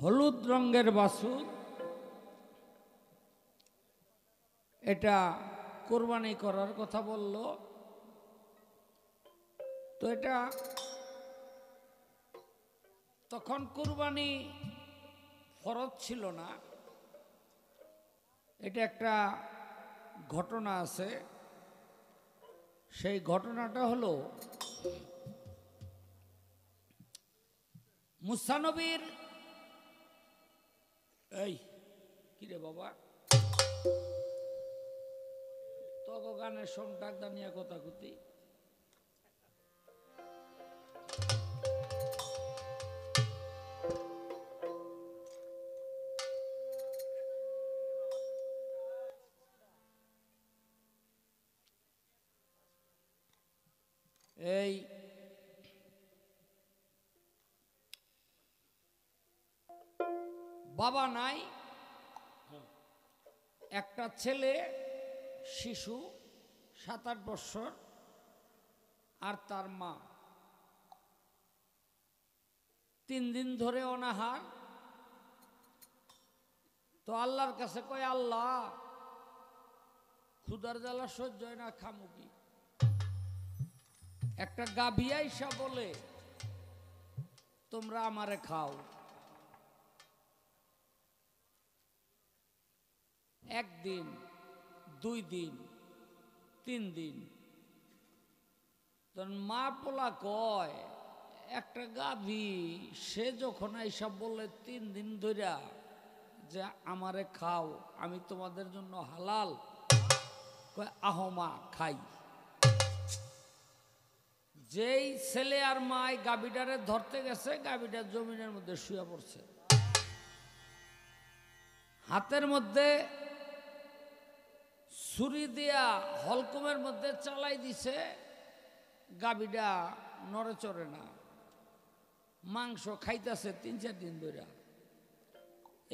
হলুদ রঙের বাছুর, এটা কোরবানি করার কথা বলল। তো এটা তখন কোরবানি ফরজ ছিল না। এটা একটা ঘটনা আছে। সেই ঘটনাটা হলো মুসা নবীর, এই কিরে বাবা তক গানের সং ডাক দানিয়া কথা কুতি এই বাবা নাই, একটা ছেলে শিশু 7-8 বছর আর তার মা 3 দিন ধরে অনাহার। তো আল্লাহর কাছে কয়, আল্লাহ ক্ষুধার জ্বালা সহ্য হয় না, খামু কি? একটা গাভী আইসা বলে তোমরা আমারে খাও। 1 দিন 2 দিন 3 দিন, তখন মা পোলা কয় একটা গাভী সে যখন আইসা বলে 3 দিন ধইরা যে আমারে খাও, আমি তোমাদের জন্য হালাল, কয় আহমা খাই। যেই ছেলে আর মায় গাভীটারে ধরতে গেছে, গাভীটা জমিনের মধ্যে শুয়ে পড়ছে, হাতের মধ্যে ছুরি দিয়া হলকুমের মধ্যে চালাই দিছে। গাভীটা নড়ে চড়ে না, মাংস খাইতেছে 3-4 দিন ধরে।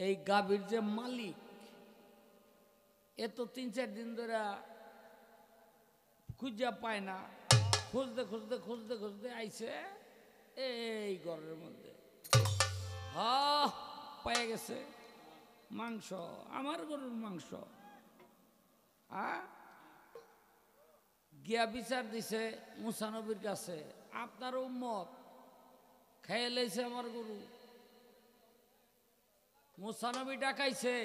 এই গাভীর যে মালিক, এ তো 3-4 দিন ধরে খুঁজা পায় না, খুঁজতে খুঁজতে খুঁজতে খুঁজতে আইছে এই ঘরের মধ্যে। পেয়ে গেছে মাংস, আমার গরুর মাংস। গিয়া বিচার দিছে মুসা নবীর কাছে, আপনার উম্মত খেয়ে লেছে আমার গরু। মুসা নবী ডাকাইছে,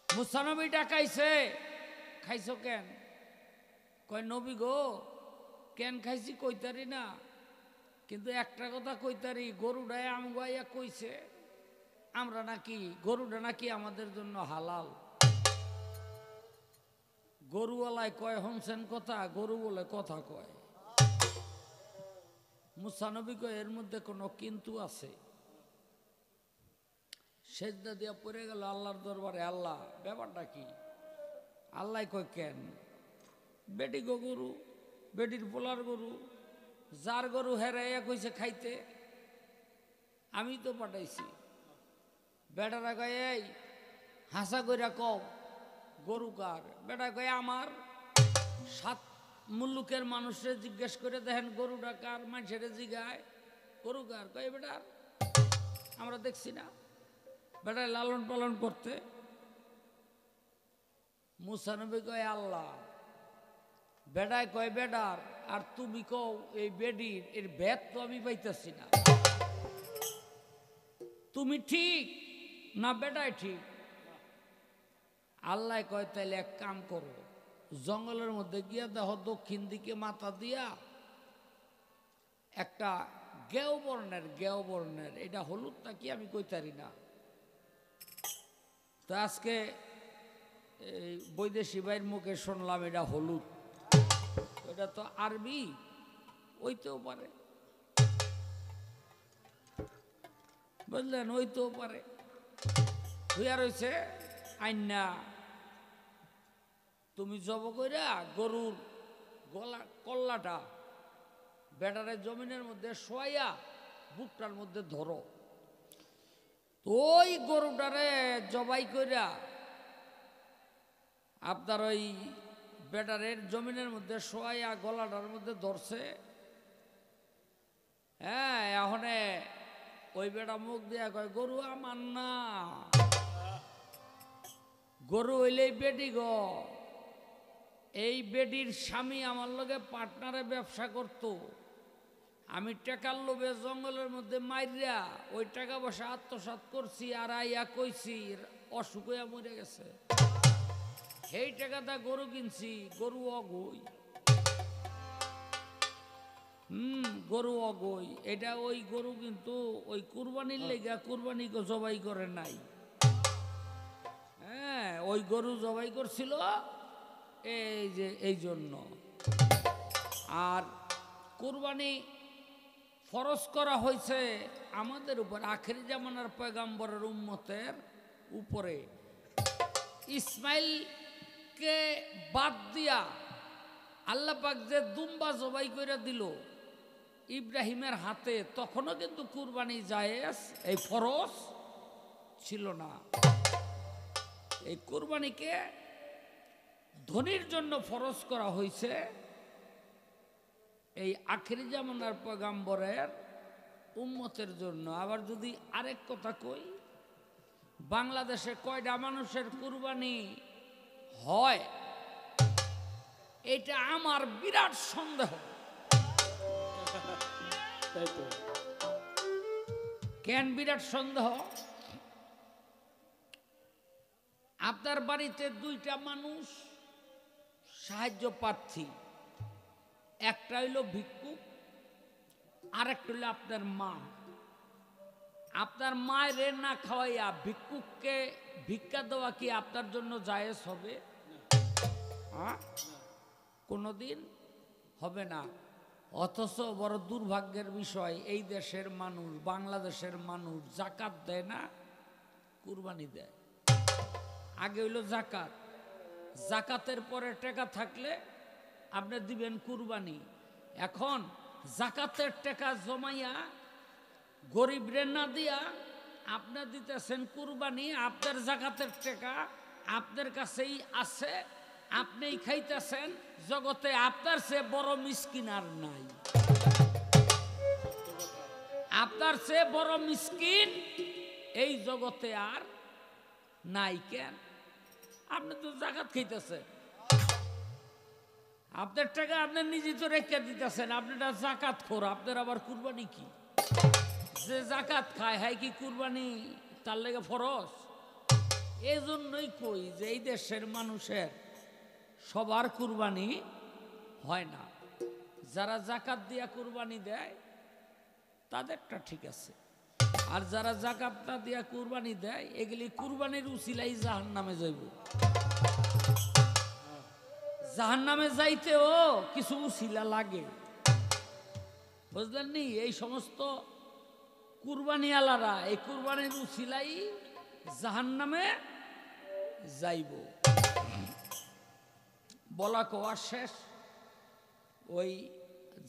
মুসা নবী ডাকাইছে, খাইছো কেন? কয় নবী গো, কেন খাইছি কইতারি না, কিন্তু একটা কথা কইতারি, গরুটায় আমগাইয়া কইছে আমরা নাকি, গরুটা নাকি আমাদের জন্য হালাল। গরুওয়ালায় কয় হনছেন কথা, গরু বলে কথা কয়। মুসা নবী কয় এর মধ্যে কোনো কিন্তু আছে। সেজদা দিয়া পড়ে গেল আল্লাহর দরবারে, আল্লাহ ব্যাপারটা কি? আল্লাহ কয় কেন? বেটি গো গরু, বেটির পোলার গরু, যার গরু হেরাইয়া কইছে খাইতে, আমি তো পাঠাইছি। বেটারা কয় এই হাসা কইরা কও গরু কার? বেটা কয় আমার। 7 মুলুকের মানুষের জিজ্ঞেস করে দেখেন গরুটা কার, মানুষের জিগায় গরু কার? কয় বেটা আমরা দেখছি না। বেটায় লালন পালন করতে। মুসা নবী কয় আল্লাহ, বেটায় কয় বেটার, আর তুমি কও এই বেডির, এর ভেদ তো আমি পাইতেছি না। তুমি ঠিক না বেটায় ঠিক? আল্লাহ কয় তাইলে এক কাম করো, জঙ্গলের মধ্যে গিয়া দেখো দক্ষিণ দিকে মাথা দিয়া একটা গেও বর্ণের, এটা হলুদ নাকি আমি কইতারি না। তো আজকে এই বৈদেশি ভাইয়ের মুখে শুনলাম এটা হলুদ, এটা তো আরবি ওইতেও পারে, বুঝলেন, ওইতেও পারে। হইয়া রয়েছে আইনা তুমি জব কইরা গরুর গলা কল্লাটা বেটারের জমিনের মধ্যে শোয়াইয়া বুকটার মধ্যে ধরো। তো ওই গরুটারে জবাই কইরা আপনার ওই ব্যাটারের জমিনের মধ্যে শোয়াইয়া গলাটার মধ্যে ধরছে। হ্যাঁ এখন ওই বেটা মুখ দিয়া কয় গরু আমার না, গরু হইলে বেটি গো। এই বেডির স্বামী আমার লগে পার্টনারে ব্যবসা করত, আমি টাকার লোভে জঙ্গলের মধ্যে মাইরা ওই টাকা পয়সা আত্মসাৎ করছি, আর আইয়া কইছি অসুখ হইয়া মরে গেছে, সেই টাকাটা গরু কিনছি, গরু অগই। গরু অগই, এটা ওই গরু কিন্তু ওই কুরবানির লেগা কুরবানি জবাই করে নাই। হ্যাঁ ওই গরু জবাই করছিল এই যে এই জন্য। আর কুরবানি ফরজ করা হয়েছে আমাদের উপর, আখেরি জামানার পয়গাম্বরের উম্মতের উপরে। ইসমাইলকে বাদ দিয়া আল্লাহ পাক যে দুম্বা জবাই করে দিল ইব্রাহিমের হাতে, তখনও কিন্তু কুরবানি জায়েজ, এই ফরজ ছিল না। এই কুরবানিকে ধনীর জন্য ফরজ করা হয়েছে, এই আখেরি জামানার পয়গাম্বরের উম্মতের জন্য। আবার যদি আরেক কথা কই, বাংলাদেশে কয়টা মানুষের কুরবানি হয় এটা আমার বিরাট সন্দেহ। কেন বিরাট সন্দেহ? আপনার বাড়িতে দুইটা মানুষ সাহায্য প্রার্থী, একটা হইল ভিক্ষুক, আর একটা হইল আপনার মা। আপনার মায়ের না খাওয়াইয়া ভিক্ষুককে ভিক্ষা দেওয়া কি আপনার জন্য জায়েজ হবে? কোনোদিন হবে না। অথচ বড় দুর্ভাগ্যের বিষয়, এই দেশের মানুষ, বাংলাদেশের মানুষ জাকাত দেয় না, কুরবানি দেয়। আগে হইল জাকাত, জাকাতের পরে টাকা থাকলে আপনি দিবেন কুরবানি। এখন জাকাতের টাকা জমাইয়া গরিবরে না দিয়া আপনি দিতেছেন কুরবানি, আপনার জাকাতের টাকা আপনার কাছেই আছে, আপনিই খাইতেছেন। জগতে আপনার চেয়ে বড় মিসকিন আর নাই, আপনার চেয়ে বড় মিসকিন এই জগতে আর নাই। কেন? আপনি তো জাকাত খাইতেছেন, আপনার টাকা আপনি নিজে তো রেখে দিতেছেন, আপনারা জাকাত খোর, আপনার আবার কুরবানি কি? যে জাকাত খায় হয় কি কুরবানি তার লেগে ফরজ? এই জন্যই কই যে এই দেশের মানুষের সবার কুরবানি হয় না। যারা জাকাত দিয়া কুরবানি দেয় তাদেরটা ঠিক আছে, আর যারা জাকাতটা দিয়া কুরবানি দেয় এগুলি কুরবানির উসিলাই জাহান্নামে যাইব। জাহান্নামে যাইতেও কিছু উসিলা লাগে, বুঝলেন নি? এই সমস্ত কুরবানি আলারা এই কুরবানির উসিলাই জাহান্নামে যাইব। বলা কোয়া শেষ। ওই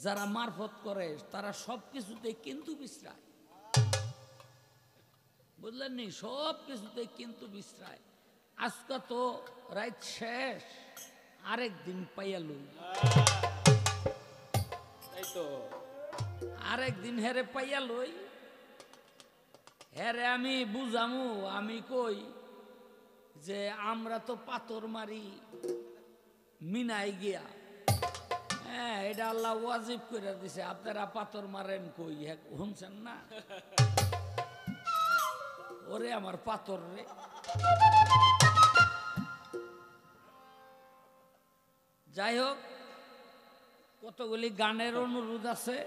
যারা মারফত করে তারা সব কিছুতে কিন্তু বিশ্রায়, বুঝলেন নি? সব কিছুতে কিন্তু বিশ্রায়। আজকে তো রাত শেষ, আরেক দিন পাইয়া লই, আরেক দিন হেরে পাইয়া লই, হেরে আমি বুঝামু। আমি কই যে আমরা তো পাথর মারি মিনাই গিয়া, হ্যাঁ এটা আল্লাহ ওয়াজিব করে দিছে, আপনারা পাথর মারেন কই? শুনছেন না? ওরে আমার পাথর রে। যাই হোক, কতগুলি গানের অনুরোধ আছে।